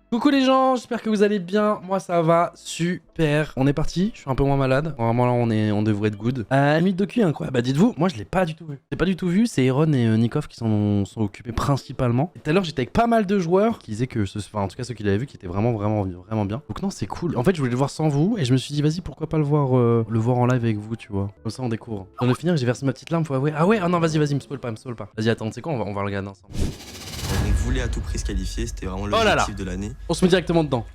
Coucou les gens, j'espère que vous allez bien. Moi ça va super. On est parti, je suis un peu moins malade. Normalement là on devrait être good. Mythe Docu incroyable. Bah dites-vous, moi je l'ai pas du tout vu. Je l'ai pas du tout vu, c'est Eron et Nikov qui sont occupés principalement. Et tout à l'heure j'étais avec pas mal de joueurs qui disaient que, enfin en tout cas ceux qui l'avaient vu qui étaient vraiment bien. Donc non c'est cool. En fait je voulais le voir sans vous et je me suis dit vas-y pourquoi pas le voir en live avec vous tu vois. Comme ça on découvre. On va finir, j'ai versé ma petite larme, faut avouer. Ah ouais, ah non vas-y me spoil pas. Vas-y attends, c'est quoi on va le regarder ensemble. On voulait à tout prix se qualifier, c'était vraiment l'objectif de l'année. On se met directement dedans.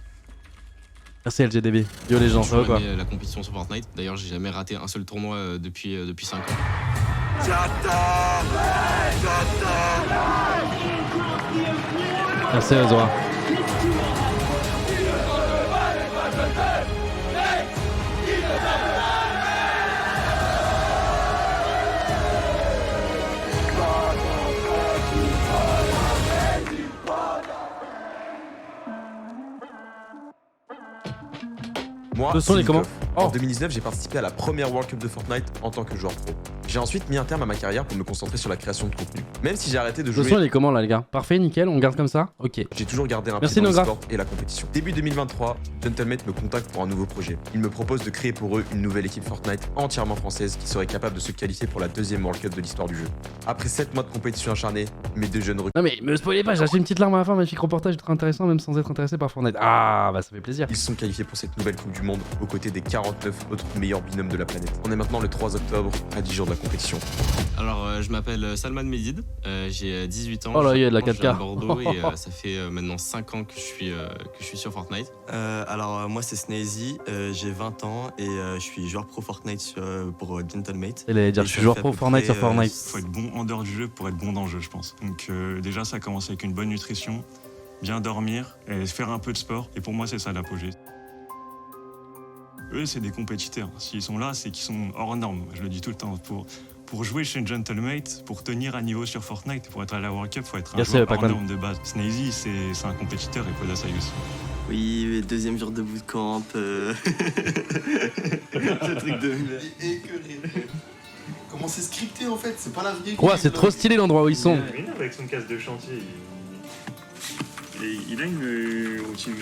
Merci LGDB. Yo les gens, ça va quoi? La compétition sur Fortnite. D'ailleurs, j'ai jamais raté un seul tournoi depuis 5 ans. Merci Azora. Moi, Ce sont les comment? En 2019, j'ai participé à la première World Cup de Fortnite en tant que joueur pro. J'ai ensuite mis un terme à ma carrière pour me concentrer sur la création de contenu. Même si j'ai arrêté de jouer... Ce sont les comment là les gars? Parfait, nickel, on garde comme ça? Ok. J'ai toujours gardé un Merci pied dans le Nogra. sport et la compétition. Début 2023, Gentlemate me contacte pour un nouveau projet. Il me propose de créer pour eux une nouvelle équipe Fortnite entièrement française qui serait capable de se qualifier pour la deuxième World Cup de l'histoire du jeu. Après 7 mois de compétition acharnée, mes deux jeunes recrues... Non mais me spoilez pas, j'ai acheté une petite larme à la fin, magnifique reportage ultra intéressant même sans être intéressé par Fortnite. Ah bah ça fait plaisir. Ils sont qualifiés pour cette nouvelle Coupe du Monde aux côtés des 49 autres meilleurs binômes de la planète. On est maintenant le 3 octobre, à 10 jours de la compétition. Alors, je m'appelle Salman Medid, j'ai 18 ans. Oh là, il y a de la je suis 4K. à Bordeaux et ça fait maintenant 5 ans que je suis sur Fortnite. Moi c'est Snazy, j'ai 20 ans et je suis joueur pro Fortnite pour Gentlemate. Elle allait dire Et je suis ça joueur fait à pro peu Fortnite près, sur Fortnite. Faut être bon en dehors du jeu pour être bon dans le jeu, je pense. Donc déjà, ça commence avec une bonne nutrition, bien dormir et faire un peu de sport. Et pour moi, c'est ça l'apogée. Eux, c'est des compétiteurs. S'ils sont là, c'est qu'ils sont hors normes. Je le dis tout le temps. Pour jouer chez Gentlemate, pour tenir un niveau sur Fortnite, pour être à la World Cup, il faut être un joueur hors norme de base. Snazy, c'est un compétiteur et Kodasai aussi. Oui, deuxième jour de bootcamp. Ce truc de... Comment c'est scripté en fait? C'est pas la vraie vie. Ouais, c'est trop stylé l'endroit où ils sont. Il est avec son casque de chantier. Et il a une routine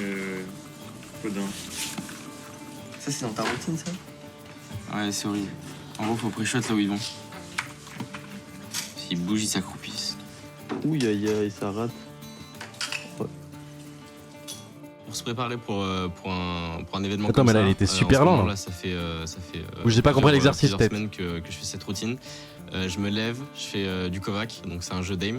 Kodin. Ça c'est dans ta routine ça? Ouais, c'est horrible. En gros, faut pré-shot là où ils vont. S'ils bougent, ils s'accroupissent. Ouh aïe, ça rate. Pour se préparer pour un événement Attends, comme mais ça, là, il était super en ce lent, moment, là. là, ça fait J'ai pas compris l'exercice, plusieurs peut-être. semaines que je fais cette routine. Je me lève, je fais du Kovac, donc c'est un jeu d'aim.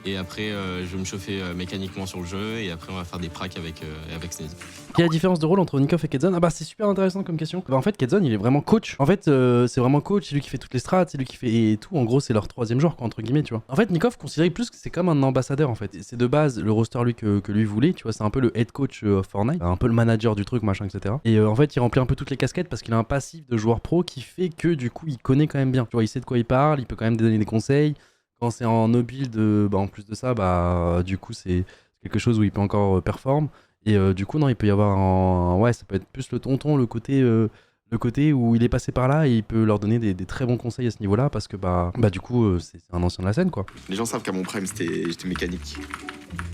Et après, je vais me chauffer mécaniquement sur le jeu. Et après, on va faire des pracs avec Snazy. Quelle est la différence de rôle entre Nikov et Kedzon? Ah bah c'est super intéressant comme question. Bah en fait Kedzon il est vraiment coach. En fait c'est vraiment coach, c'est lui qui fait toutes les strats, c'est lui qui fait et tout. En gros c'est leur troisième genre quoi, entre guillemets tu vois. En fait Nikov considérait plus que c'est comme un ambassadeur en fait. C'est de base le roster lui que lui voulait, tu vois, c'est un peu le head coach of Fortnite, un peu le manager du truc machin etc. Et en fait il remplit un peu toutes les casquettes parce qu'il a un passif de joueur pro qui fait que du coup il connaît quand même bien. Tu vois il sait de quoi il parle, il peut quand même donner des conseils. Quand c'est en no build, bah en plus de ça bah du coup c'est quelque chose où il peut encore perform. Et du coup, non, il peut y avoir ouais, ça peut être plus le tonton, le côté où il est passé par là et il peut leur donner des très bons conseils à ce niveau-là parce que bah du coup, c'est un ancien de la scène quoi. Les gens savent qu'à mon prime, j'étais mécanique.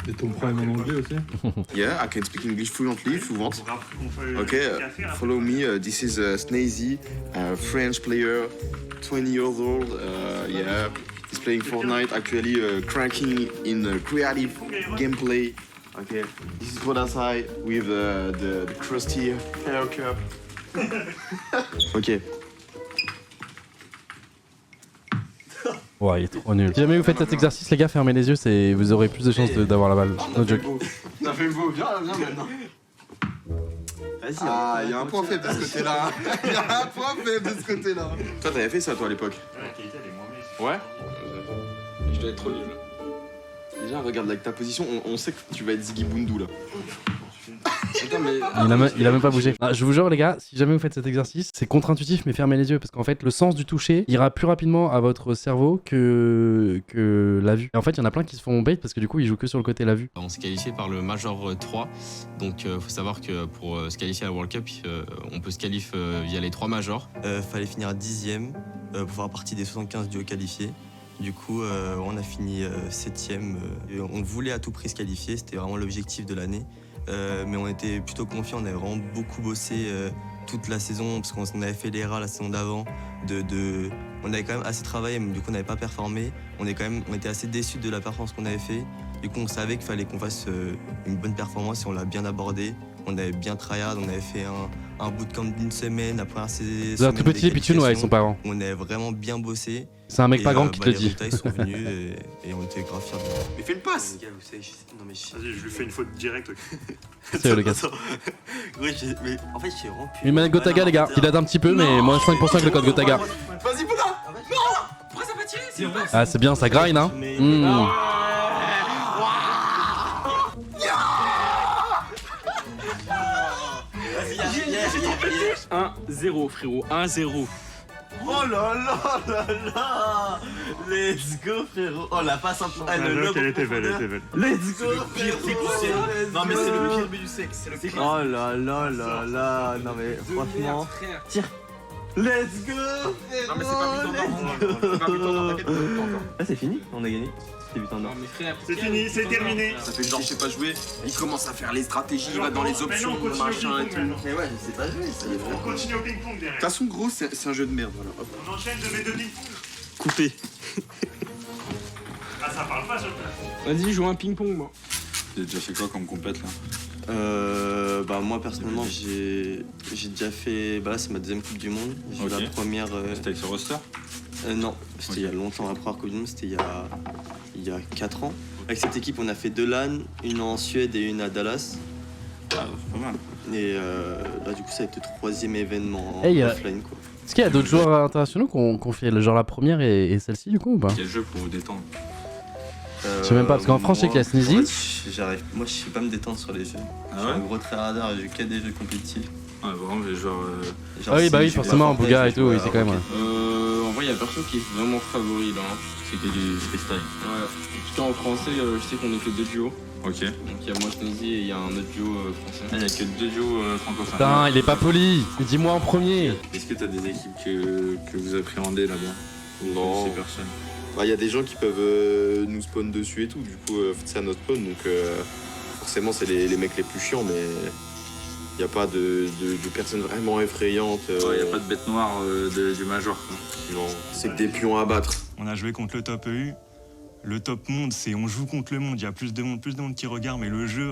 Et ton prime en anglais aussi? Yeah, I can speak English fluently if you want. Okay, follow me. This is Snazy, French player, 20 years old. Yeah, he's playing Fortnite, actually cranking in creative gameplay. Okay, this is Kodasai with the crusty haircut. Ok. Ouais, il est trop nul. Si jamais vous faites cet exercice, les gars, fermez les yeux, vous aurez plus de chances d'avoir la balle. No joke. T'as fait beau, viens maintenant. Vas-y. Ah, il y a un point faible de ce côté-là. Il y a un point faible de ce côté-là. Toi, t'avais fait ça, toi, à l'époque? La qualité, elle est moins Ouais. Je dois être trop nul. Déjà, regarde, avec ta position, on sait que tu vas être Ziggy Bundu, là. Attends, mais... Il a même pas bougé. Ah, je vous jure, les gars, si jamais vous faites cet exercice, c'est contre-intuitif, mais fermez les yeux parce qu'en fait, le sens du toucher ira plus rapidement à votre cerveau que la vue. Et en fait, il y en a plein qui se font bait parce que du coup, ils jouent que sur le côté la vue. On s'est qualifié par le Major 3, donc faut savoir que pour se qualifier à la World Cup, on peut se qualifier via les 3 Majors. Fallait finir 10ème pour faire partie des 75 duos qualifiés. Du coup, on a fini 7ème. On voulait à tout prix se qualifier, c'était vraiment l'objectif de l'année. mais on était plutôt confiants, on avait vraiment beaucoup bossé toute la saison, parce qu'on avait fait l'ERA la saison d'avant, on avait quand même assez travaillé, mais du coup on n'avait pas performé. On était assez déçus de la performance qu'on avait fait. Du coup on savait qu'il fallait qu'on fasse une bonne performance et on l'a bien abordé. On avait bien tryhard, on avait fait un bootcamp d'1 semaine, la première semaine. Vous êtes tout petit, puis tu nous avec son parent. On avait vraiment bien bossé. C'est un mec pas grand qui te le dit. Les résultats ils sont venus et on était grave fiers de nous. Mais fais une passe. Les gars, vous savez, non mais Vas-y, je lui fais une faute directe. C'est le gars. Ouais, mais en fait, j'ai rompu. Une manette Gotaga, les gars. Il date un petit peu, mais moins 5% avec le code Gotaga. Vas-y, Poula. Non. Pourquoi ça va tirer? C'est une passe. Ah, c'est bien, ça grind, hein. 1-0 frérot, 1-0. Oh là là là là. Let's go, frérot. Oh, la passe un peu. Elle était belle, elle était belle. Let's go, frérot. Non, mais c'est le pire but du sexe. Oh là là là là. Non, mais franchement. Tire. Let's go, frérot. Non mais c'est pas plus en Ah, c'est fini, on a gagné. Non mais frère, C'est fini, c'est terminé. Ça fait genre je sais pas jouer, il commence à faire les stratégies, il va dans les options, machin et tout. Mais ouais, je sais pas jouer, ça y est. On continue au ping-pong De derrière. toute façon gros c'est un jeu de merde voilà. Hop. On enchaîne de mes deux ping-pong. Coupé. Ah, ça parle pas sur place. vas-y, joue un ping-pong moi. J'ai déjà fait quoi comme compète là? Bah moi personnellement j'ai déjà fait, bah là c'est ma deuxième Coupe du Monde. J'ai eu Ok. la première. C'était avec ce roster? Non, c'était il y a longtemps, la première Coupe du Monde c'était il y a 4 ans. Avec cette équipe on a fait 2 LAN, une en Suède et une à Dallas. Ah, c'est pas mal. Et là du coup ça va être le 3e événement Hey, offline quoi. Est-ce qu'il y a d'autres joueurs internationaux qu'on fait genre la première et celle-ci du coup ou pas? Quel jeu pour vous détendre? Je sais même pas, parce qu'en France, je sais qu'il y a Sneezy. Moi je sais pas me détendre sur les jeux. Ah Je suis ouais? un gros tryharder, j'ai que des jeux compétitifs. Ah vraiment les joueurs... Genre, Ah oui, bah si oui, je joue forcément, à Fortnite, Bouga je et joue tout, à oui, c'est quand même. Rocket. En vrai, il y a personne qui est vraiment favori là. Hein. C'est que du freestyle. Ouais. En tout cas, en français, je sais qu'on est que 2 duos. Ok. Donc il y a moi, Sneezy, et il y a un autre duo français. Ah, il y a que 2 duos francophones. Putain, il est pas poli. Dis-moi en premier. Est-ce que t'as des équipes que vous appréhendez là-bas? Ou Non. c'est personne? Bah y a des gens qui peuvent nous spawn dessus et tout, du coup c'est à notre spawn donc forcément c'est les mecs les plus chiants mais y a pas de personnes vraiment effrayantes. Ouais, y a pas de bête noire du major quoi. Non, c'est que des pions à battre. On a joué contre le top EU. Le top monde, c'est on joue contre le monde. Il y a plus de monde qui regarde, mais le jeu,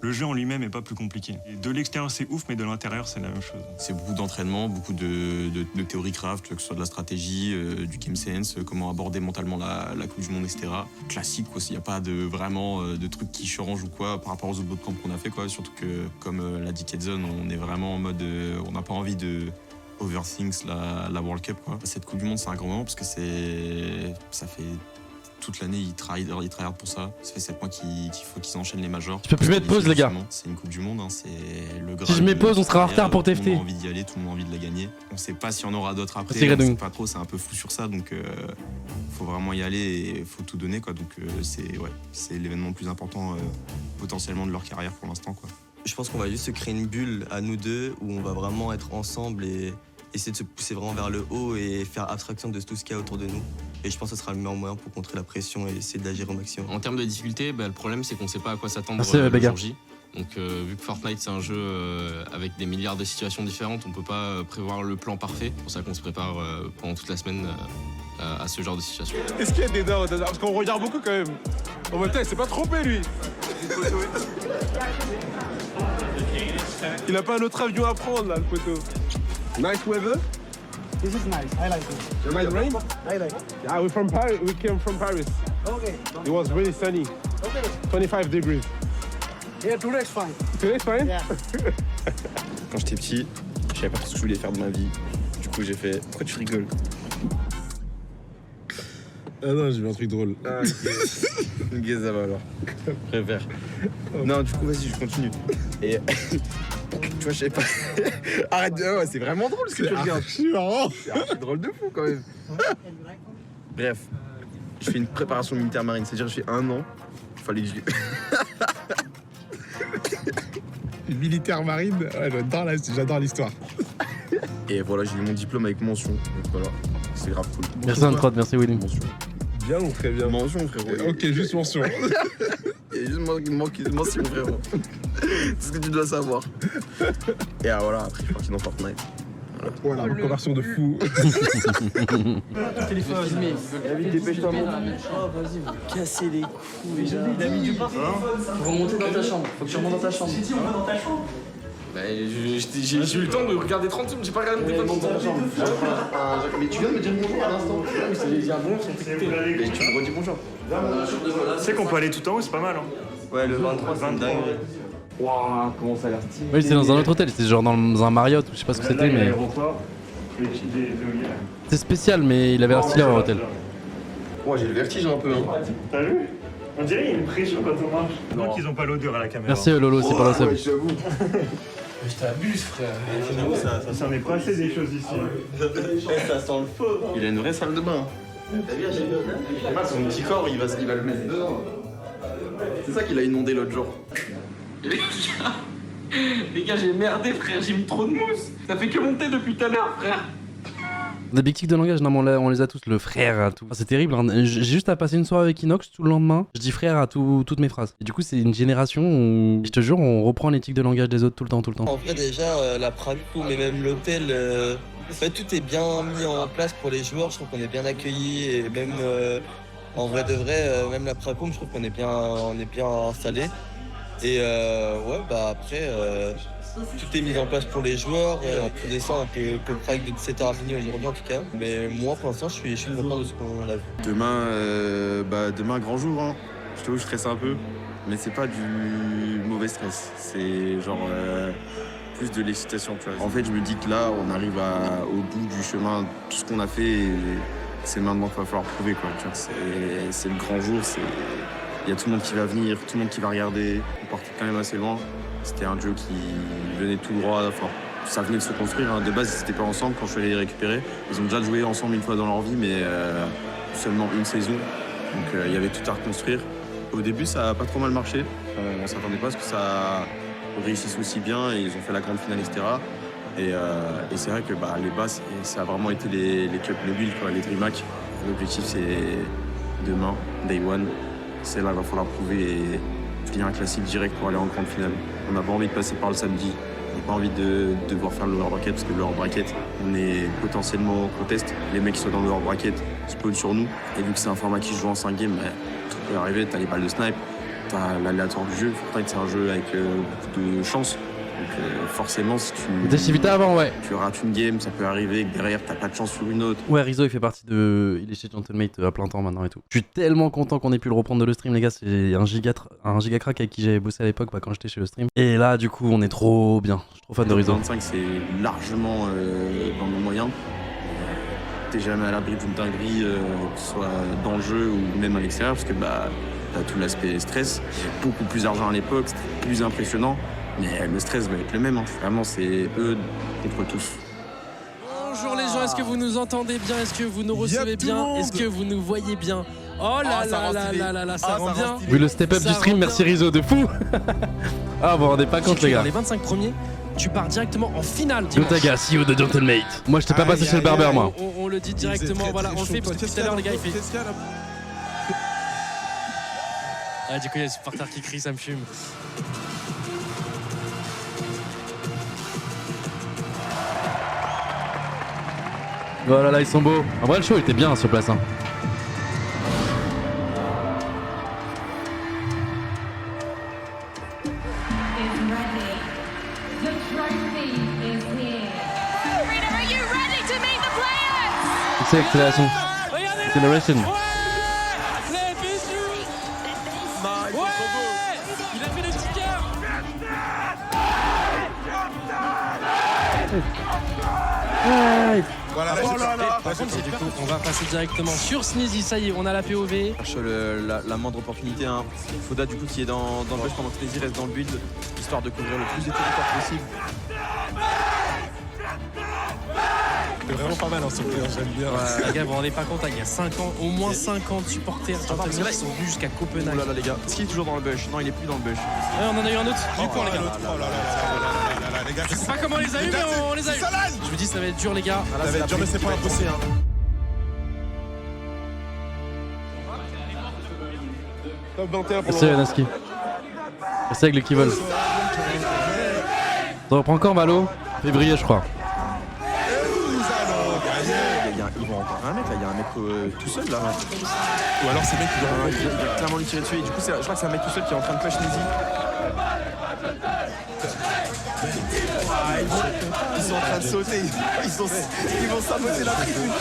le jeu en lui-même est pas plus compliqué. Et de l'extérieur, c'est ouf, mais de l'intérieur, c'est la même chose. C'est beaucoup d'entraînement, beaucoup de théorie craft, que ce soit de la stratégie, du game sense, comment aborder mentalement la Coupe du Monde, etc. Classique, quoi. Il n'y a pas vraiment de trucs qui changent ou quoi par rapport aux autres bootcamps qu'on a fait, quoi. Surtout que, comme l'a dit Kedzone, on est vraiment en mode. On n'a pas envie de overthink la World Cup, quoi. Cette Coupe du Monde, c'est un grand moment parce que ça fait. Toute l'année, ils tryhard pour ça. Ça fait 7 mois qu'il faut qu'ils enchaînent les majors. Je peux plus mettre pause, les gars. C'est une Coupe du Monde, hein, c'est le Graal. Si je mets pause, on sera en retard pour Tout le TFT. monde a envie d'y aller, tout le monde a envie de la gagner. On sait pas s'il y en aura d'autres après. C'est On Redung. sait pas trop, c'est un peu flou sur ça, donc faut vraiment y aller et faut tout donner, quoi. Donc c'est l'événement le plus important potentiellement de leur carrière pour l'instant, quoi. Je pense qu'on va juste se créer une bulle à nous deux où on va vraiment être ensemble et essayer de se pousser vraiment vers le haut et faire abstraction de tout ce qu'il y a autour de nous. Et je pense que ce sera le meilleur moyen pour contrer la pression et essayer d'agir au maximum. En termes de difficulté, le problème, c'est qu'on sait pas à quoi s'attendre Merci, le Béga. jour J. Donc vu que Fortnite, c'est un jeu avec des milliards de situations différentes, on peut pas prévoir le plan parfait. C'est pour ça qu'on se prépare pendant toute la semaine à ce genre de situation. Est-ce qu'il y a des dents? Parce qu'on regarde beaucoup quand même. En même temps, il s'est pas trompé lui. Il a pas un autre avion à prendre là, le poteau. Nice weather. This is nice. I like it. You like rain? I like it. Yeah, we're from Paris. We came from Paris. Okay. It was really sunny. Okay. 25 degrees. Yeah, today is fine. Today's fine? Yeah. Quand j'étais petit, je savais pas trop ce que je voulais faire de ma vie. Du coup j'ai fait, pourquoi tu rigoles? Ah non, j'ai vu un truc drôle. Ah ok. Ça va alors. Préfère. Non du coup vas-y je continue. Et tu vois je sais pas. Arrête de... Ouais, c'est vraiment drôle ce que tu regardes. C'est drôle de fou quand même. Bref, je fais une préparation militaire marine, c'est-à-dire je fais 1 an. Il fallait que je... Militaire marine, ouais, j'adore l'histoire. Et voilà, j'ai eu mon diplôme avec mention. Donc voilà, c'est grave cool. Merci Antrod, merci Willy. Mention. Bien ou très bien? Mention frérot. Ok, juste mention. Et juste mention, frérot. C'est ce que tu dois savoir. Et voilà, après, je suis parti dans Fortnite. Voilà, conversion de fou. Téléphone. Dépêche-toi, mon. Oh, vas-y, vous cassez les couilles. Il a mis du pain. Faut remonter dans ta chambre. Faut que tu remontes dans ta chambre. Si, on va dans ta chambre. Bah, j'ai eu le temps de regarder 30 secondes, j'ai pas regardé mon téléphone. Mais tu viens de me dire bonjour à l'instant. Il y a un bon, Mais tu me redis bonjour. Tu sais qu'on peut aller tout en haut, c'est pas mal. Hein. Ouais, le 23, c'est dingue. Waouh, comment ça a l'air stylé. Oui, c'était dans un autre hôtel, c'était genre dans un Marriott ou je sais pas ce que c'était, mais. C'est spécial, mais il avait l'air stylé à l'hôtel. Ouais, j'ai le vertige un peu. Hein. T'as vu? On dirait qu'il y a une pression quand on marche. Non, qu'ils ont pas l'odeur à la caméra. Merci Lolo, c'est pas la seule. J'avoue. Je t'abuse, frère. Ça s'en est passé des choses ici. Ça sent le feu. Il a une vraie salle de bain. Son petit corps, il va le mettre dedans. C'est ça qu'il a inondé l'autre jour. Les gars, j'ai merdé, frère. J'ai mis trop de mousse. Ça fait que monter depuis tout à l'heure, frère. Des big tics de langage, non, mais on les a tous, le frère à tout. C'est terrible, hein. J'ai juste à passer une soirée avec Inox, tout le lendemain, je dis frère à toutes mes phrases. Et du coup, c'est une génération où, je te jure, on reprend les tics de langage des autres tout le temps. En vrai, déjà, la praco, mais même l'hôtel, en fait, tout est bien mis en place pour les joueurs. Je trouve qu'on est bien accueillis et même, en vrai de vrai, même la praco, je trouve qu'on est bien installé. Et ouais, bah après, tout est mis en place pour les joueurs. On peut descendre, on peut prague de 17h à minuit aujourd'hui en tout cas. Mais moi, pour l'instant, je suis content de ce qu'on a vu. Demain, grand jour. Hein. Je t'avoue, je stresse un peu. Mais c'est pas du mauvais stress. C'est genre plus de l'excitation. Tu vois. En fait, je me dis que là, on arrive au bout du chemin. Tout ce qu'on a fait, c'est maintenant qu'il va falloir prouver. Quoi, tu vois. C'est le grand jour. Il y a tout le monde qui va venir, tout le monde qui va regarder. On partait quand même assez loin. C'était un jeu qui venait tout droit. Enfin, ça venait de se construire. Hein. De base, ils n'étaient pas ensemble quand je suis allé les récupérer. Ils ont déjà joué ensemble une fois dans leur vie, mais seulement une saison. Donc il y avait tout à reconstruire. Au début, ça n'a pas trop mal marché. On ne s'attendait pas à ce que ça réussisse aussi bien. Et ils ont fait la grande finale, etc. Et c'est vrai que les bases, ça a vraiment été les cups mobiles, quoi, les DreamHack. L'objectif, c'est demain, Day One. C'est là qu'il va falloir prouver et finir un classique direct pour aller en grande finale. On n'a pas envie de passer par le samedi. On n'a pas envie de devoir faire le lower bracket parce que le lower bracket, on est potentiellement contest. Les mecs qui sont dans le lower bracket spawnent sur nous. Et vu que c'est un format qui se joue en 5 games, tout peut arriver. T'as les balles de snipe, t'as l'aléatoire du jeu. Fortnite, c'est un jeu avec beaucoup de chance. Donc forcément, si Décivité avant, ouais. tu rates une game, ça peut arriver que derrière, t'as pas de chance sur une autre. Ouais, Rizzo, il fait partie de. Il est chez Gentlemate à plein temps maintenant et tout. Je suis tellement content qu'on ait pu le reprendre de le stream, les gars. C'est un giga crack avec qui j'avais bossé à l'époque quand j'étais chez le stream. Et là, du coup, on est trop bien. Je suis trop fan de Rizzo. 25, c'est largement dans nos moyens. T'es jamais à l'abri d'une dinguerie, que ce soit dans le jeu ou même à l'extérieur, parce que t'as tout l'aspect stress. Beaucoup plus d'argent à l'époque, c'était plus impressionnant. Mais le stress va être le même, hein. Vraiment, c'est eux contre tous. Bonjour les gens, est-ce que vous nous entendez bien? Est-ce que vous nous recevez bien? Est-ce que vous nous voyez bien? Oh là là, ça rend bien. Vu le step-up du stream, merci Rizzo, de fou. Ah, vous vous rendez pas compte, les gars. Dans les 25 premiers, tu pars directement en finale. Yotaga, CEO de Gentlemate. Moi, je t'ai pas passé chez le barbeur, moi. On le dit directement, voilà, on le fait parce que tout à l'heure, les gars, il fait. Ah, du coup, il y a les supporters qui crient, ça me fume. Voilà, là, ils sont beaux. En vrai, le show était bien sur place. Hein. C'est accélération. Acceleration. Il a fait le petit cœur. Voilà, par contre, du coup, on va passer directement sur Sneezy. Ça y est, on a la POV. Cherche la moindre opportunité. Hein. Foda, du coup, qui est dans le bush pendant que Sneezy reste dans le build, histoire de couvrir le plus de territoire possible. C'est vraiment pas mal en ce player, j'aime bien. Ouais, les gars, vous vous rendez pas compte, il y a 5 ans, au moins 50 supporters qui sont venus jusqu'à Copenhague. Oh là là, les gars, est-ce qu'il est toujours dans le bush? Non, il est plus dans le bush. Ouais, on en a eu un autre. Du coup, les gars. Les gars, Je sais pas comment on les a eu, mais on les a eu. Je vous dis, ça va être dur, les gars. Ça va être dur, mais c'est pas impossible. C'est Yanaski. C'est avec le qui vole. Ça reprend quand Valo? Février je crois. Ils vont encore un mec là, il y a un mec tout seul là. Ou alors c'est le mec qui va clairement lui tirer dessus et du coup je crois que c'est un mec tout seul qui est en train de clash Sneezy. Ils sont en train de sauter, ils vont saboter la tribune.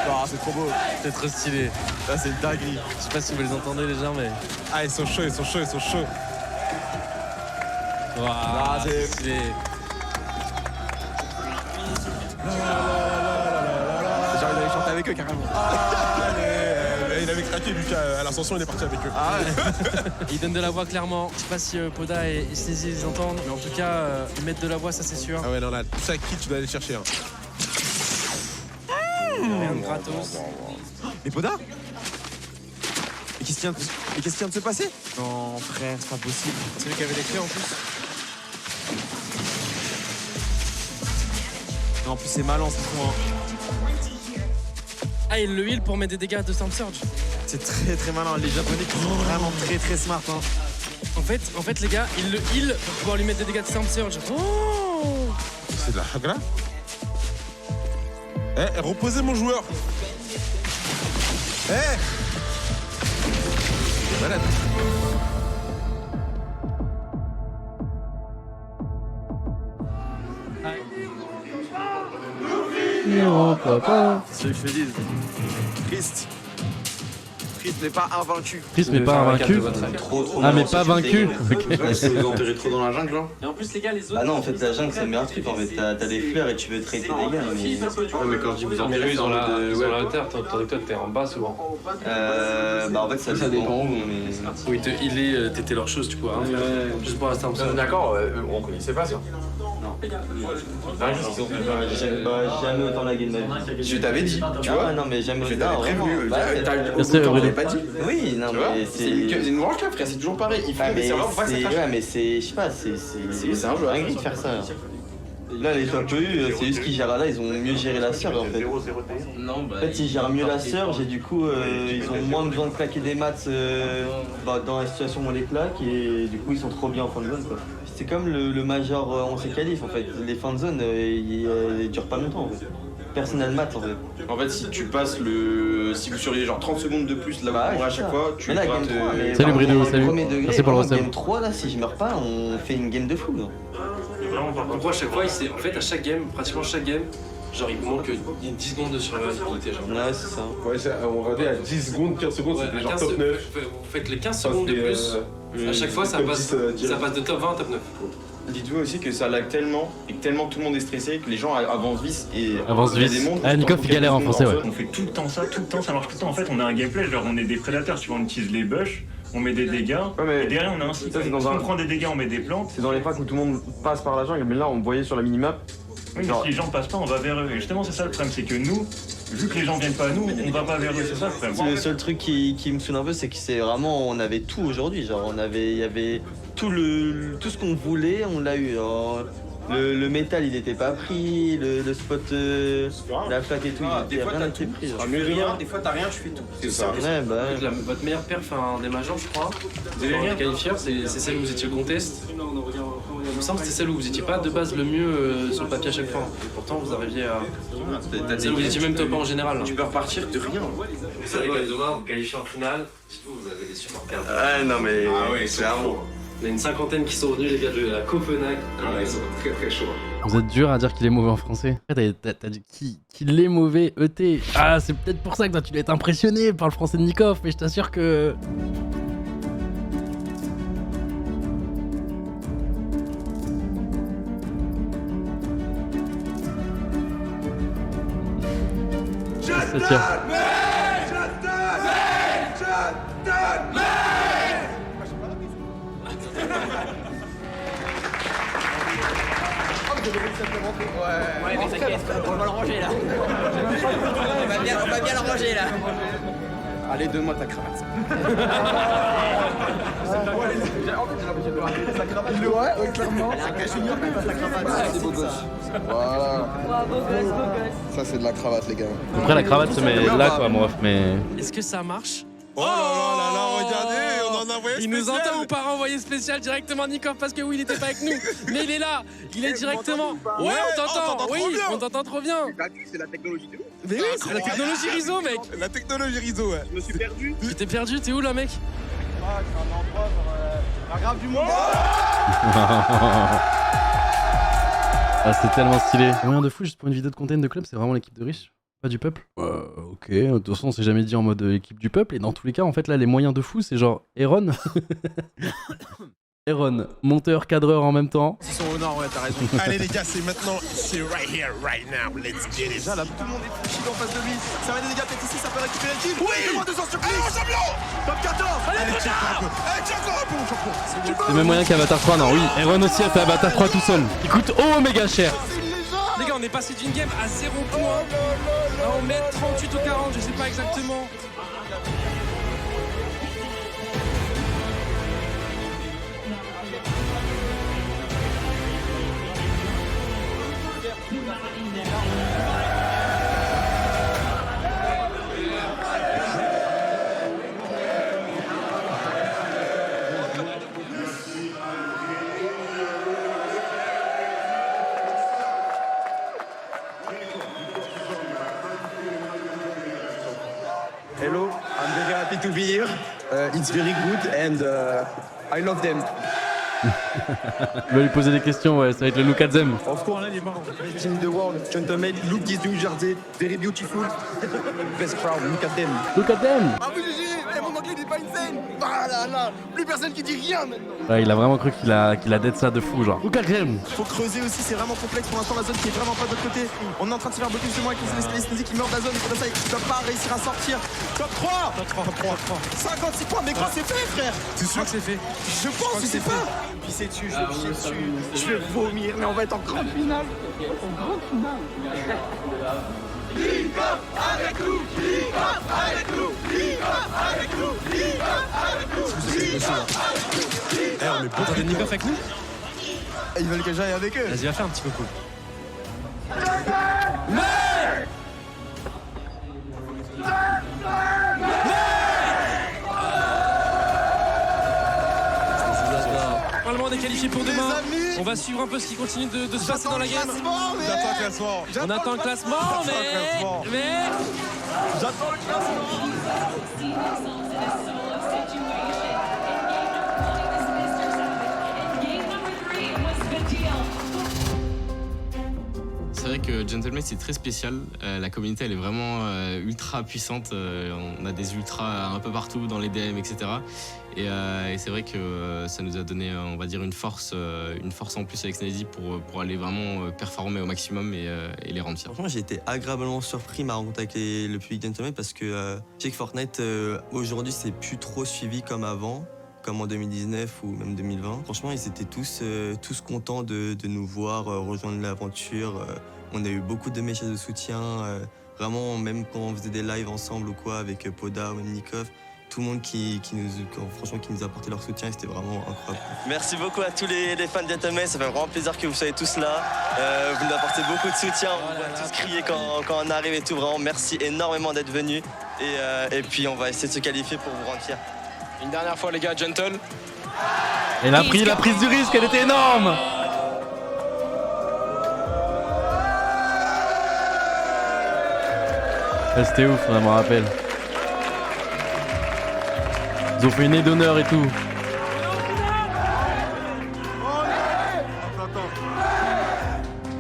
Oh, c'est trop beau. C'est trop stylé. Là c'est une dinguerie. Je sais pas si vous les entendez les gens mais. Ah ils sont chauds. Waouh, c'est stylé. J'ai envie d'aller chanter avec eux carrément. Il avait craqué Lucas à l'ascension, il est parti avec eux. Ah ouais. Ils donnent de la voix clairement. Je sais pas si Poda et Sneezy les entendent, mais en tout cas, ils mettent de la voix, ça c'est sûr. Ah ouais, non, là, chaque kit, tu dois aller le chercher. Hein. Rien de gratos. Mais Poda? Mais qu'est-ce qui vient de se passer? Non frère, c'est pas possible. C'est lui qui avait les clés en plus. Non, en plus c'est malin ce point. Ah, il le heal pour mettre des dégâts de Storm Surge. C'est très très malin, les japonais qui sont vraiment très très smart. Hein. En fait les gars, il le heal pour pouvoir lui mettre des dégâts de Storm Surge. Oh, c'est de la hagra. Eh, reposez mon joueur. Eh, malade. Non, papa. C'est ce que je te dis. Triste n'est pas invaincu. Triste mais pas invaincu. Ah mais pas vaincu. C'est vous enterrez trop dans la jungle là. Et en plus les gars, les autres. Ah non, en fait la jungle c'est le meilleur truc en fait. T'as des fleurs et tu veux traiter des gars. Mais quand je dis vous enterrez, Ils ont la hauteur, tandis que toi t'es en bas souvent. Bah en fait ça dépend où. Oui, te healer, t'étais leur chose, tu vois. Hein, juste pour rester en dessous. D'accord, on connaissait pas ça. Jamais autant laguer de ma vie. Je t'avais dit, tu vois. Non mais jamais Je autant. t'avais prévenu. T'avais pas dit. Oui, non mais c'est une World Cup frère, c'est toujours pareil. Il faut que les serveurs voient que ça crache. Ouais mais c'est, je sais pas, c'est un jeu dingue de faire ça. Là les top EU, c'est juste qu'ils gèrent là, ils ont mieux géré la surge en fait. Non, bah. En fait ils gèrent mieux la surge et du coup ils ont moins besoin de claquer des maths dans la situation où on les claque et du coup ils sont trop bien en fin de zone quoi. C'est comme le Major on s'est qualif en fait, les fins de zone ils durent pas longtemps en fait. Personne n'a le mat en fait. En fait, si tu passes si vous surveillez genre 30 secondes de plus là à chaque fois, tu pourras te. Salut Brido, salut. Merci pour le recep. Game 3 là, si je meurs pas, on fait une game de fou là. En gros, à chaque fois, en fait, à chaque game, pratiquement chaque game, genre il manque 10 secondes de survivabilité. Genre. Ouais, c'est ça. Ouais, on regardait à 10 secondes, 15 secondes, c'était genre top 9. Vous faites les 15 secondes de plus, à chaque fois, ça passe de top 20 à top 9. Dites-vous aussi que ça lag tellement et que tellement tout le monde est stressé que les gens avancent vite et avance vite. Ah, Nikov il galère en français, ouais. On fait tout le temps ça, ça marche tout le temps. En fait, on a un gameplay, genre on est des prédateurs, tu vois, on utilise les bush, on met des dégâts, et derrière on a un système. Si on prend des dégâts, on met des plantes. C'est dans les packs où tout le monde passe par la jungle, mais là on voyait sur la minimap. Oui, mais si les gens passent pas, on va vers eux. Et justement, c'est ça le problème, c'est que nous, vu que les gens viennent pas à nous, on va pas vers eux, c'est ça le problème. Le seul truc qui me saoule un peu, c'est que c'est vraiment, on avait tout aujourd'hui, genre il y avait tout ce qu'on voulait, on l'a eu. Alors, le métal il était pas pris, le spot, la flaque et tout, rien n'était pris. Des fois t'as rien, tu fais tout. C'est ça. Ouais, bah, votre meilleure perf des majors, je crois, les qualifieurs, c'est celle où vous étiez contest. Il me semble que c'est celle où vous étiez pas de base le mieux sur le papier à chaque fois. Et pourtant vous arriviez à. Vous étiez même top en général. Tu peux repartir de rien. Vous savez, quand demain vous qualifiez en finale, vous avez des supporters. Ah non mais. Ah ouais, c'est vraiment. On a une cinquantaine qui sont venus, les gars de la Copenhague. Ils sont très très chauds. Vous êtes dur à dire qu'il est mauvais en français. T'as dit qu'il est mauvais ET. Ah, c'est peut-être pour ça que toi tu dois être impressionné par le français de Nikov, mais je t'assure que. Ouais, mais t'inquiète, on va le ranger là. On va bien le ranger là. Allez, donne-moi ta cravate. Sa cravate, ouais, clairement. C'est un junior qui passe la cravate. C'est beau gosse. Voilà. Beau gosse. Ça, c'est de la cravate, les gars. Après, la cravate se met là, quoi, mon ref, mais. Est-ce que ça marche? Oh là là là là, regardez, on en a Il nous entend ou pas envoyé spécial directement Nikov parce que oui, il était pas avec nous. Mais il est là. Il est directement. Ouais, on t'entend. Oui, on t'entend trop bien. C'est la technologie de ouf. Mais oui, c'est la technologie Rizzo, mec. La technologie Rizzo, ouais. Je me suis perdu. Tu t'es perdu, t'es où là, mec? Ah, c'est un endroit genre la grave du monde. Ah, c'était tellement stylé. Le moyen de fou, juste pour une vidéo de content de club, c'est vraiment l'équipe de riches, pas du peuple. Ok, de toute façon, on s'est jamais dit en mode équipe du peuple. Et dans tous les cas, en fait, là, les moyens de fou, c'est genre Aaron. Aaron, monteur, cadreur en même temps. Ils sont au nord, ouais, t'as raison. Allez, les gars, c'est maintenant. C'est right here, right now. Let's get it. Déjà, là, tout le monde est foutu en face de lui. Ça va, les gars, peut-être ici, ça peut récupérer le kill. Oui, demande 200 sur clic. Champion. Top 14. Allez, tiens encore un peu, champion. C'est le même moyen qu'Avatar 3, non, oui. Aaron aussi a fait Avatar 3 tout seul. Il coûte méga cher. Les gars, on est passé d'une game à 0 points à en mettre 38 ou 40, je sais pas exactement. Hello, I'm very happy to be here. It's very good and I love them. Il va lui poser des questions, ouais, ça va être le look at them. Of course, best in the world, gentlemen, look this new jersey, very beautiful. Best crowd, look at them. Look at them. Ah oui, GG, mon anglais n'est pas insane. Ah là là, plus personne qui dit rien maintenant. Ouais, il a vraiment cru qu'il a dead ça de fou, genre. Look at them. Faut creuser aussi, c'est vraiment complexe pour l'instant la zone qui est vraiment pas de l'autre côté. On est en train de se faire bloquer justement avec les Sneezy qui meurent de la zone, et pour ça ils doivent pas réussir à sortir. Top 3. 56 points, mais quand c'est fait, frère. C'est sûr que c'est fait. Je pense que c'est pas. Puis c'est dessus, je vais dessus, je vais vomir, mais on va être en grande finale. En grande finale. Nikov avec nous, Nikov avec nous, Nikov avec nous, Nikov avec nous, Nikov avec nous. Eh, on est pas de Nikov avec nous? Ils veulent que j'aille avec eux. Vas-y, va faire un petit peu cool. Normalement on est qualifié pour demain. On va suivre un peu ce qui continue de se passer dans la game. J'attends le classement. On attend le classement, mais... J'attends le classement. C'est vrai que Gentleman c'est très spécial, la communauté elle est vraiment ultra puissante, on a des ultras un peu partout dans les DM etc. Et c'est vrai que ça nous a donné on va dire une force en plus avec Sneezy pour aller vraiment performer au maximum et les rendre fiers. Franchement j'ai été agréablement surpris ma rencontre avec le public Gentleman parce que je sais que Fortnite aujourd'hui c'est plus trop suivi comme avant. Comme en 2019 ou même 2020. Franchement, ils étaient tous contents de nous voir rejoindre l'aventure. On a eu beaucoup de messages de soutien. Vraiment, même quand on faisait des lives ensemble ou quoi, avec Poda ou même Nikov, tout le monde qui nous a apporté leur soutien, c'était vraiment incroyable. Merci beaucoup à tous les fans de Gentleman, ça fait vraiment plaisir que vous soyez tous là. Vous nous apportez beaucoup de soutien, on va tous crier quand on arrive et tout. Vraiment, merci énormément d'être venus. Et puis, on va essayer de se qualifier pour vous rendre fiers. Une dernière fois les gars, Gentle. Elle a pris la prise du risque, elle était énorme. C'était ouf, je me rappelle. Ils ont fait une aide d'honneur et tout.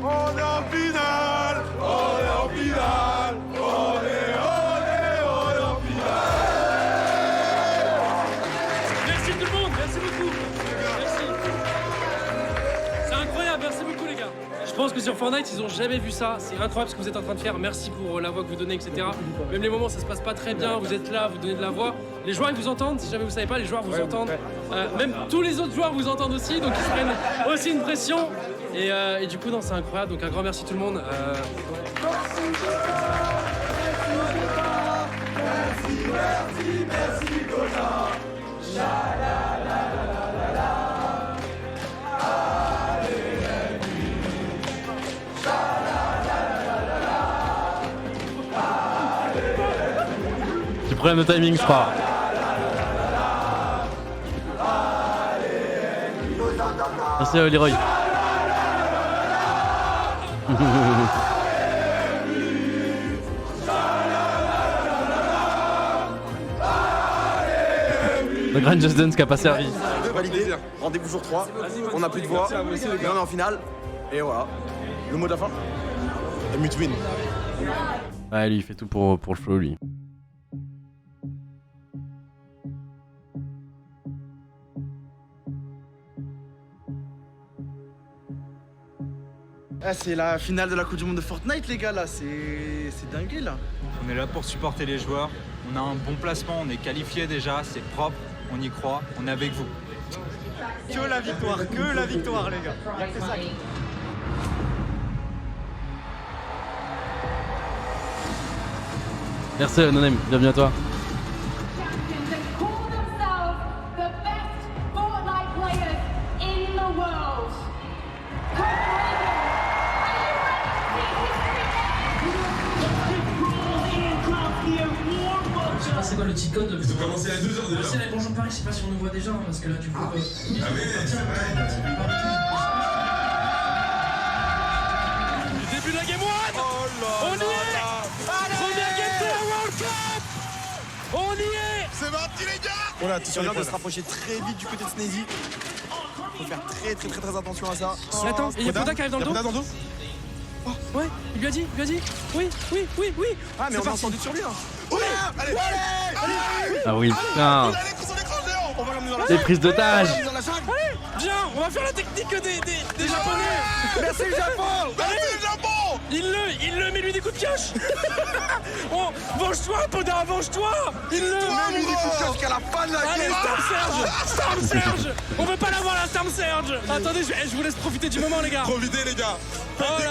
On est en finale. On est en finale. On est en finale. Merci tout le monde, merci beaucoup. Merci. C'est incroyable, merci beaucoup les gars. Je pense que sur Fortnite, ils ont jamais vu ça. C'est incroyable ce que vous êtes en train de faire. Merci pour la voix que vous donnez, etc. Même les moments où ça se passe pas très bien, vous êtes là, vous donnez de la voix. Les joueurs ils vous entendent, si jamais vous savez pas, les joueurs vous entendent. Même tous les autres joueurs vous entendent aussi, donc ils se prennent aussi une pression. Et du coup, non, c'est incroyable. Donc un grand merci tout le monde. Merci, Gona. Petit problème de timing, je crois. Merci Leroy. Le grand Just Dance qui a pas servi. Validé, rendez-vous jour 3, on n'a plus de voix, et on est en finale, et voilà. Le mot de la fin. Et Mutwin. Ouais, lui il fait tout pour le flow lui. Ah, c'est la finale de la Coupe du Monde de Fortnite les gars là, c'est dingue là. On est là pour supporter les joueurs, on a un bon placement, on est qualifié déjà, c'est propre, on y croit, on est avec vous. Que la victoire les gars. Y'a que ça. Merci Nonem, bienvenue à toi. C'est quoi le cheat code de commencer à 2h déjà. C'est la Bonjour Paris, je sais pas si on nous voit déjà, hein, parce que là tu vois. Ah oui, c'est vrai. Le début de la Game 1. On y est. Première Game de la World Cup. On y est. C'est parti les gars. Voilà, attention de se rapprocher très vite du côté de Sneezy. Faut faire très attention à ça. Attends, il y a Poda qui arrive dans le dos. Oh, ouais, il lui a dit. Oui. Ah mais on a entendu sur lui là. Oui, allez. Ah oui, putain. On va l'emmener dans la Des prises d'otages. Allez, viens, on va faire la technique des Japonais. Merci le Japon. Merci le Japon. Il le met lui des coups de pioche. Oh, venge-toi, Poda, venge-toi. Il le met lui des coups de pioche jusqu'à la fin de la game. Allez, Storm Surge. On veut pas l'avoir la Storm Surge. Attendez, je vous laisse profiter du moment les gars. Profitez les gars. Oh là.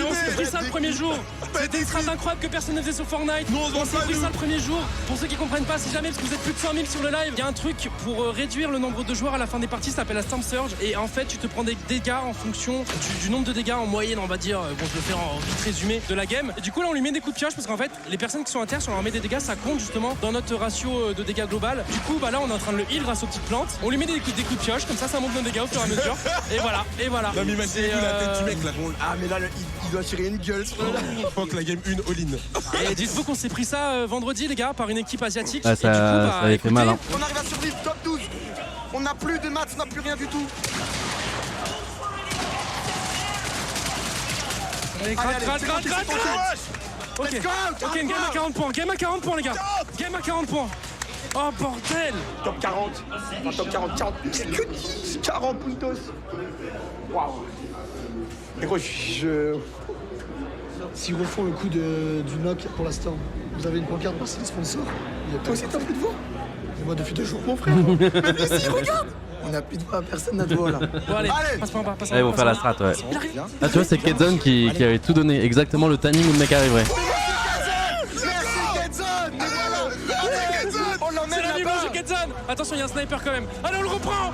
On s'est pris ça le premier jour. C'était une strat incroyable que personne ne faisait sur Fortnite. On s'est pris ça le premier jour. Pour ceux qui comprennent pas, si jamais, parce que vous êtes plus de 100 000 sur le live, il y a un truc pour réduire le nombre de joueurs à la fin des parties, ça s'appelle la Storm Surge. Et en fait, tu te prends des dégâts en fonction du nombre de dégâts en moyenne, on va dire. Bon, je le fais en vite résumé de la game. Et du coup, là, on lui met des coups de pioche parce qu'en fait, les personnes qui sont à terre, si on leur met des dégâts, ça compte justement dans notre ratio de dégâts global. Du coup, bah là, on est en train de le heal grâce aux petites plantes. On lui met des coups de pioche, comme ça monte nos dégâts au fur et à mesure. Et voilà. Non, mais imaginez-vous la tête du mec là. Ah mais là il doit tirer une gueule sur le Faut que la game 1 all-in. Et dites-vous qu'on s'est pris ça vendredi les gars par une équipe asiatique. Ah, ça, et du coup, ça avait fait mal hein. On arrive à survivre top 12. On n'a plus de maths, on n'a plus rien du tout. Allez, gratte. Ok, une game à 40 points. Game à 40 points les gars. Game à 40 points. Oh bordel. Top 40. Enfin, top 40. 40 puntos. Waouh. Et gros, Si refont le coup du knock pour l'instant, vous avez une pancarte, merci les sponsors. Toi aussi t'as plus de voix. Et moi depuis 2 jours, mon frère. Mais ici, regarde. On n'a plus de voix, personne n'a de voix là. Bon allez, passe-moi en bas. Allez, ils vont faire la strat, ouais. Ah, tu vois, c'est Kedzone qui avait tout donné, exactement le timing où le mec arriverait. Attention, il y a un sniper quand même. Allez, on le reprend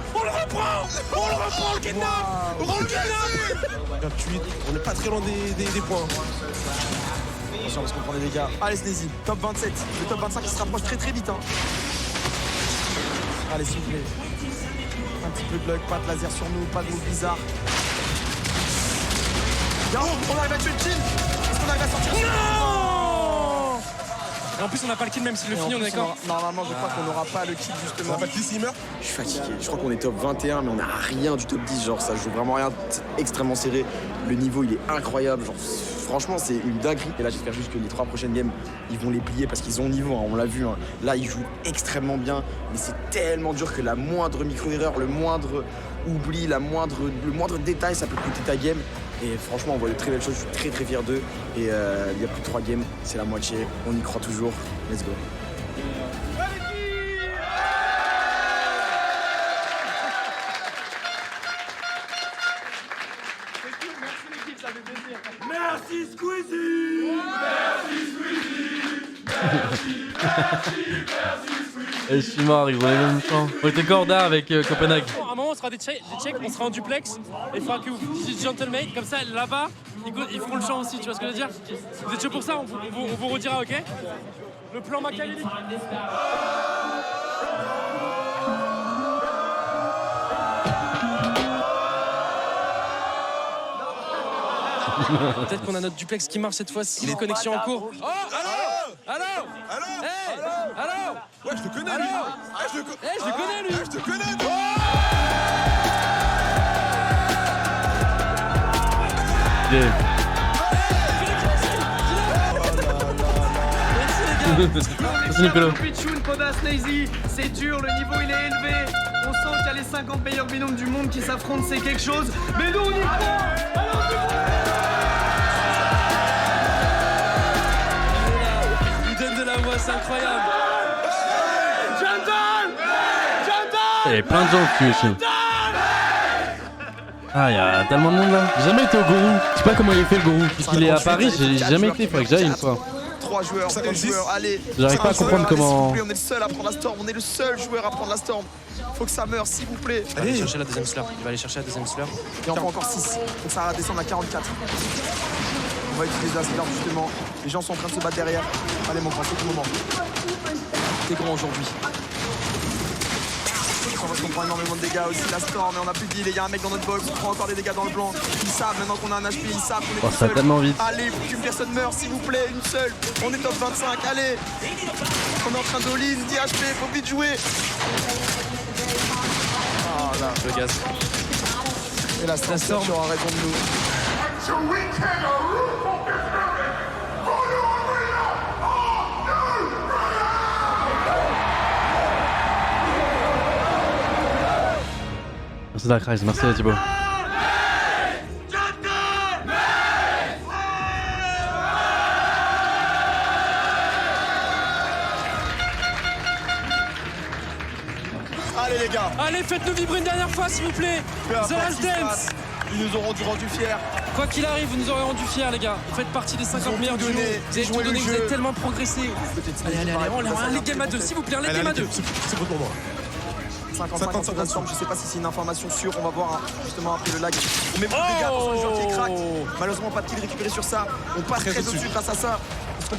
le kidnap. On le kidnap. 28, on n'est pas très loin des points. Attention parce qu'on prend des dégâts. Allez Sneezy, top 27. Le top 25 qui se rapproche très vite hein. Allez s'il vous plaît. Un petit peu de luck, pas de laser sur nous, pas de mots bizarres. Bien, on arrive à tuer le kill. Est-ce qu'on arrive à sortir? Non. Et en plus on n'a pas le kill même si le finit on est d'accord. Normalement je crois qu'on n'aura pas le kill justement. On n'a pas le kill s'il meurt. Je suis fatigué, je crois qu'on est top 21 mais on n'a rien du top 10, genre ça joue vraiment rien, c'est extrêmement serré. Le niveau il est incroyable, genre franchement c'est une dinguerie. Et là j'espère juste que les 3 prochaines games ils vont les plier parce qu'ils ont le niveau, hein, on l'a vu. Hein. Là ils jouent extrêmement bien mais c'est tellement dur que la moindre micro-erreur, le moindre oubli, le moindre détail ça peut coûter ta game. Et franchement, on voit de très belles choses, je suis très fier d'eux. Et il y a plus de 3 games, c'est la moitié, on y croit toujours. Let's go. Merci Squeezie. Et je suis mort, ils ont les mêmes temps. On était corda avec Copenhague. À un moment, on sera des checks, on sera en duplex. Et il faudra que vous disiez Gentleman, comme ça là-bas, ils feront le chant aussi, tu vois ce que je veux dire? Vous êtes chaud pour ça? On vous redira, ok? Le plan machiavélique. Peut-être qu'on a notre duplex qui marche cette fois-ci, les connexions en cours. Oh, allô. Hey, allô. Ouais, je te connais, lui. Je le connais, lui. Je te connais, lui. Merci Nicolas. Pichoun, Poda, Snazy, c'est dur, le niveau il est élevé. On sent qu'il y a les 50 meilleurs binômes du monde qui s'affrontent, c'est quelque chose. Mais nous on y croit. Il donne de la voix, c'est incroyable. Il y avait plein de gens qui aussi. Ah, il y a tellement de monde là. J'ai jamais été au Gourou. Je sais pas comment il est fait le Gourou. Puisqu'il est à Paris, j'ai jamais été. Faudrait que j'aille une fois. 3 joueurs, 50 joueurs, allez. J'arrive pas à comprendre comment. On est le seul à prendre la storm, on est le seul joueur à prendre la storm. Faut que ça meure, s'il vous plaît. Il va aller chercher la deuxième slur. Il va aller chercher la deuxième slur. Il en prend encore 6. Donc ça va descendre à 44. On va utiliser la slur justement. Les gens sont en train de se battre derrière. Allez mon grand, c'est le moment. T'es grand aujourd'hui. Parce qu'on prend énormément de dégâts aussi, la storm, mais on a plus de deal, il y a un mec dans notre box, on prend encore des dégâts dans le blanc. Ils savent maintenant qu'on a un HP, ils savent qu'on est tout ça va seul. tellement vite. Allez, faut qu'une personne meure, s'il vous plaît, une seule. On est top 25, allez. On est en train d'all-in, 10 HP, faut vite jouer. Ah là, le gaz. Et la storm aura raison de nous. Merci Darkrise, merci Thibaut. Allez les gars. Allez, faites-nous vibrer une dernière fois s'il vous plaît. The Last Dance. Ils nous auront rendu fiers. Quoi qu'il arrive, vous nous aurez rendu fiers les gars. Vous faites partie des 50 meilleurs du monde. Vous avez tout donné, vous avez tellement progressé. Allez, on les game à 2 s'il vous plaît, les game à 2. C'est bon pour moi. 50 la storm, je sais pas si c'est une information sûre, on va voir justement après le lag. On met beaucoup de dégâts, attention le joueur qui est crack. Malheureusement pas de kill récupéré sur ça. On passe très au-dessus grâce à ça.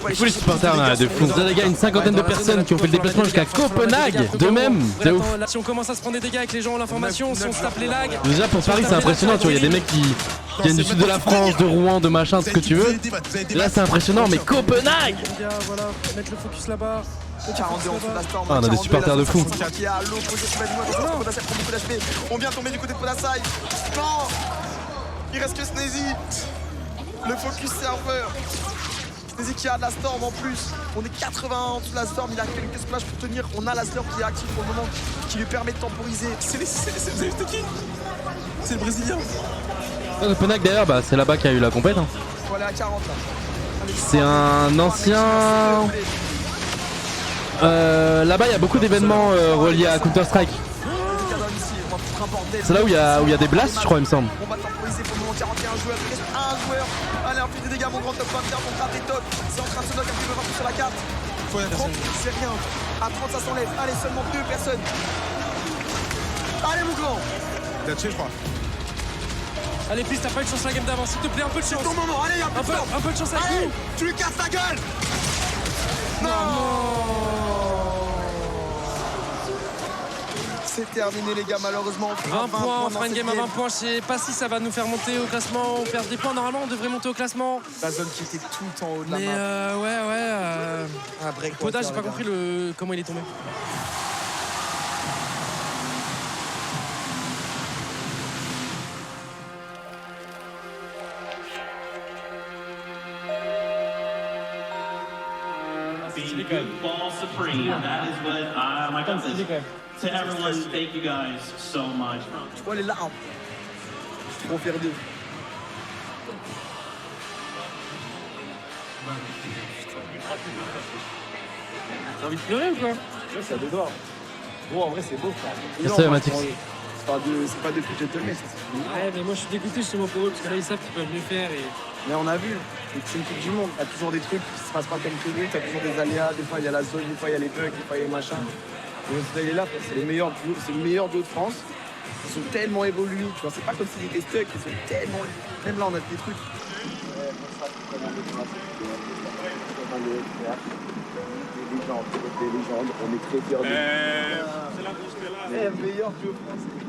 Il faut les supporters là, de fou. Vous avez les gars, une cinquantaine de personnes qui ont fait le déplacement jusqu'à Copenhague. De même, c'est ouf. Si on commence à se prendre des dégâts avec les gens, l'information, si on se tape les lags. Déjà pour Paris c'est impressionnant, tu vois, il y a des mecs qui viennent du sud de la France, de Rouen, de machin, ce que tu veux. Là c'est impressionnant, mais Copenhague. Voilà, mettre le focus là-bas. 42 en dessous de la storm. Ah, on a des supporters de fou. Qui est à l'opposé de Podasai prend beaucoup d'HP. On vient tomber du côté de Podasai. Non. Il reste que Snazy. Le focus serveur. Snazy qui a de la storm en plus. On est 81 en dessous de la storm. Il a quelques splash pour tenir. On a la storm qui est active pour le moment, qui lui permet de temporiser. C'est qui? C'est le Brésilien. Copenhague d'ailleurs, bah, c'est là-bas qu'il y a eu la compète. Hein. Faut aller à 40 là. C'est un ancien. Là-bas, il y a beaucoup d'événements reliés à Counter-Strike. C'est là où il y a des blasts, je crois, il me semble. On va temporiser pour le moment 41 joueurs. Il reste un joueur. Allez, un peu des dégâts, mon grand top 21. Mon grave est top. C'est en train de se knock un petit peu partout sur la carte. 30, c'est rien. À 30, ça s'enlève. Allez, seulement 2 personnes. Allez, mon grand. T'as tué, je crois. Allez, please, t'as pas eu de chance la game d'avant, s'il te plaît, un peu de chance. C'est ton moment, allez, un peu de chance avec nous. nous. Tu lui casses la gueule. Non. C'est terminé les gars, malheureusement. 20 points, on fera une game à 20 points. Je sais pas si ça va nous faire monter au classement. On perd des points, normalement on devrait monter au classement. La zone qui était tout le temps en haut de la map. Mais un break. Poda, j'ai pas compris comment il est tombé. Ball supreme. That is what my God says. To everyone, thank you guys so much. Je vois les larmes. Je suis trop fier d'eux. T'as envie de pleurer ou quoi? Ouais, ça a deux doigts. Bon, en vrai, c'est beau, frère. Merci, Matix. C'est pas depuis Gentleman. Ouais, mais moi je suis dégoûté justement pour eux parce que là ils savent qu'ils peuvent mieux faire. Mais on a vu, c'est une coupe du monde. T'as toujours des trucs qui se passent pas comme prévu. T'as toujours des aléas. Des fois, il y a la zone, des fois, il y a les bugs, des fois, il y a les machins. Le résultat, il est là, c'est le meilleur duo de France. Ils sont tellement évolués, tu vois, c'est pas comme s'ils étaient stuck, ils sont tellement. Même là, on a des trucs. Des légendes, on est très fiers de. C'est la grosse meilleur duo français.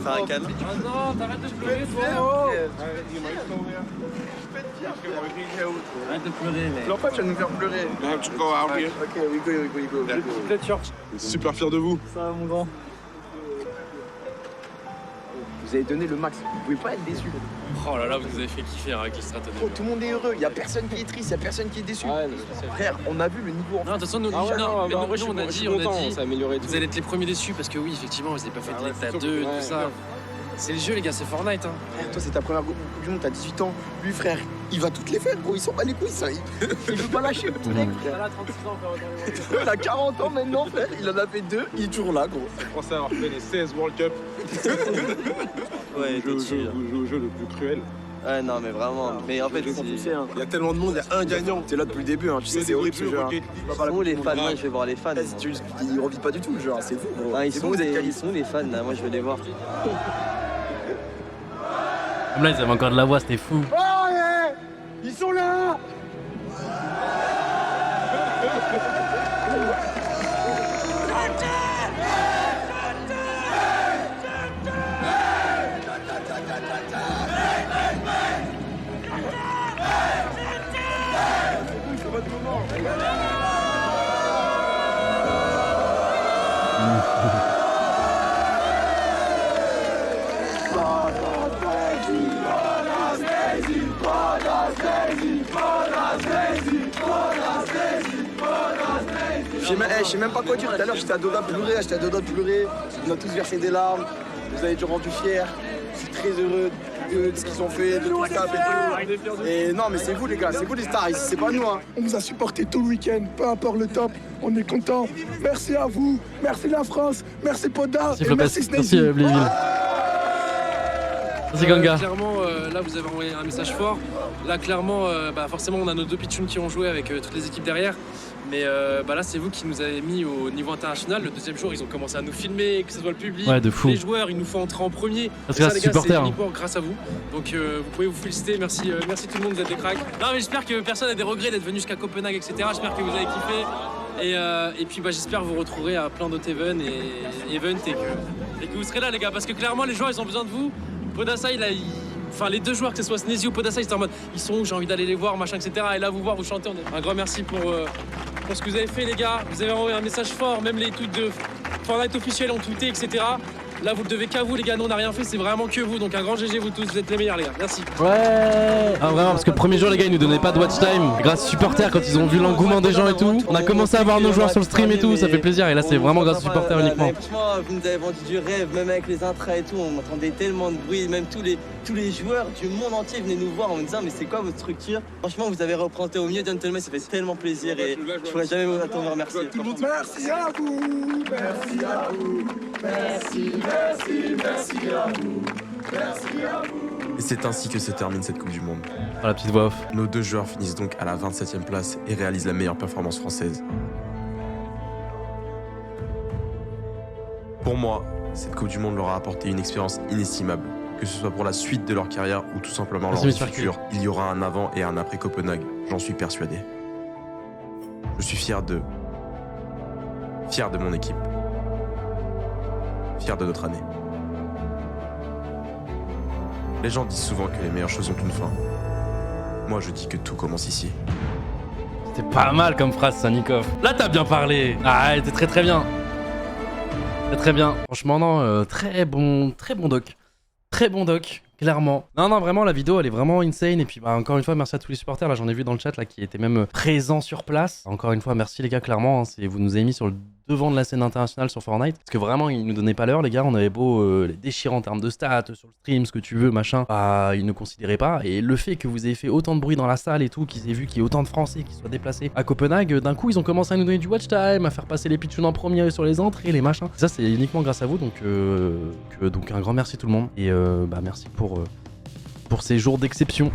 Faire un câlin. Ah non, t'arrêtes de pleurer, toi. Arrête de pleurer, mec. Non, pas, tu vas nous faire pleurer. Ok, we go. Peut-être short. Super fier de vous. Ça va, mon grand. Vous avez donné le max, vous pouvez pas être déçu. Oh là là, vous nous avez fait kiffer avec les stratégies. Oh, tout le monde est heureux, y a personne qui est triste, y a personne qui est déçu. Frère, on a vu le niveau en Non, de toute façon, nous, on a dit, vous allez être les premiers déçus parce que oui, effectivement, vous n'avez pas fait de l'état 2 et tout ça. C'est le jeu, les gars, c'est Fortnite. Hein. Frère, toi, c'est ta première Coupe du Monde, t'as 18 ans. Lui, frère, il va toutes les faire, gros. Il s'en bat les couilles, ça. Il veut pas lâcher le mec. Il a 36 ans, frère. Il a 40 ans maintenant, frère. Il en a fait 2, il est toujours là, gros. Je pensais avoir fait les 16 World Cup. Ouais, Vous jouez au jeu le plus cruel. Ouais, non, mais vraiment. Mais en fait, il y a tellement de monde, il y a un gagnant. T'es là depuis le début, hein. Tu sais, c'est horrible ce jeu. Où les fans? Moi, je vais voir les fans. Ils revivent pas du tout le jeu, c'est fou, gros. Ils sont où les fans là? Moi, je vais les voir. Là, ils avaient encore de la voix, c'était fou. Oh, yeah, ils sont là. Je sais même pas quoi dire, tout à l'heure j'étais à deux doigts de pleurer, on a tous versé des larmes, vous avez dû rendu fiers, je suis très heureux de ce qu'ils ont fait, de tout ça et tout. Et non mais c'est vous les gars, c'est vous les stars, c'est pas nous hein. On vous a supporté tout le week-end, peu importe le top, on est content. Merci à vous, merci la France, merci Poda, merci Flopez, merci Bléville. Merci Ganga. Clairement, là vous avez envoyé un message fort. Là clairement, forcément on a nos deux pitchouns qui ont joué avec toutes les équipes derrière. Mais là c'est vous qui nous avez mis au niveau international. Le deuxième jour ils ont commencé à nous filmer, que ce soit le public, ouais, de fou. Les joueurs, ils nous font entrer en premier. Parce que là, ça les gars c'est hein. uniquement grâce à vous. Donc vous pouvez vous féliciter, merci tout le monde, vous êtes des cracks. Non mais j'espère que personne n'a des regrets d'être venu jusqu'à Copenhague, etc. J'espère que vous avez kiffé. Et puis j'espère vous retrouver à plein d'autres events et que vous serez là les gars. Parce que clairement les joueurs ils ont besoin de vous. Podasai là enfin les deux joueurs, que ce soit Sneezy ou Podasai, ils étaient en mode ils sont où, j'ai envie d'aller les voir, machin, etc. Et là vous voir, vous chanter, un grand merci pour ce que vous avez fait les gars. Vous avez envoyé un message fort, même les tweets de Fortnite officiels ont tweeté, etc. Là vous le devez qu'à vous les gars, nous on n'a rien fait, c'est vraiment que vous. Donc un grand GG vous tous, vous êtes les meilleurs les gars, merci. Ouais. Ah vraiment parce que le premier jour les gars ils nous donnaient pas de watch time. Grâce aux supporters quand ils ont vu l'engouement des gens et tout, on a commencé à voir nos joueurs sur le stream et tout, ça fait plaisir. Et là c'est vraiment grâce aux supporters uniquement. Franchement vous nous avez vendu du rêve, même avec les intras et tout, on entendait tellement de bruit, même tous les joueurs du monde entier venaient nous voir en me disant mais c'est quoi votre structure? Franchement vous avez représenté au mieux Gentleman, ça fait tellement plaisir et je pourrais jamais vous attendre à remercier. Merci à vous, merci à vous, merci à vous, merci à vous. Et c'est ainsi que se termine cette Coupe du Monde. Ah, la petite voix off. Nos deux joueurs finissent donc à la 27e place et réalisent la meilleure performance française. Pour moi, cette Coupe du Monde leur a apporté une expérience inestimable. Que ce soit pour la suite de leur carrière ou tout simplement leur vie future, il y aura un avant et un après Copenhague, j'en suis persuadé. Je suis fier d'eux. Fier de mon équipe. Fier de notre année. Les gens disent souvent que les meilleures choses ont une fin. Moi, je dis que tout commence ici. C'était pas mal comme phrase, ça, Nikov. Là, t'as bien parlé. Ah, c'était très très bien. Très bien. Franchement, non, très bon doc. Très bon doc, clairement. Non, vraiment, la vidéo, elle est vraiment insane. Et puis, encore une fois, merci à tous les supporters. Là, j'en ai vu dans le chat, là, qui étaient même présents sur place. Encore une fois, merci les gars, clairement. Hein, vous nous avez mis sur le devant de la scène internationale sur Fortnite. Parce que vraiment, ils nous donnaient pas l'heure, les gars. On avait beau les déchirer en termes de stats, sur le stream, ce que tu veux, machin. Ils ne considéraient pas. Et le fait que vous ayez fait autant de bruit dans la salle et tout, qu'ils aient vu qu'il y ait autant de Français qui soient déplacés à Copenhague, d'un coup, ils ont commencé à nous donner du watch time, à faire passer les pitchouns en premier sur les entrées, les machins. Ça, c'est uniquement grâce à vous. Donc un grand merci tout le monde. Et merci pour ces jours d'exception.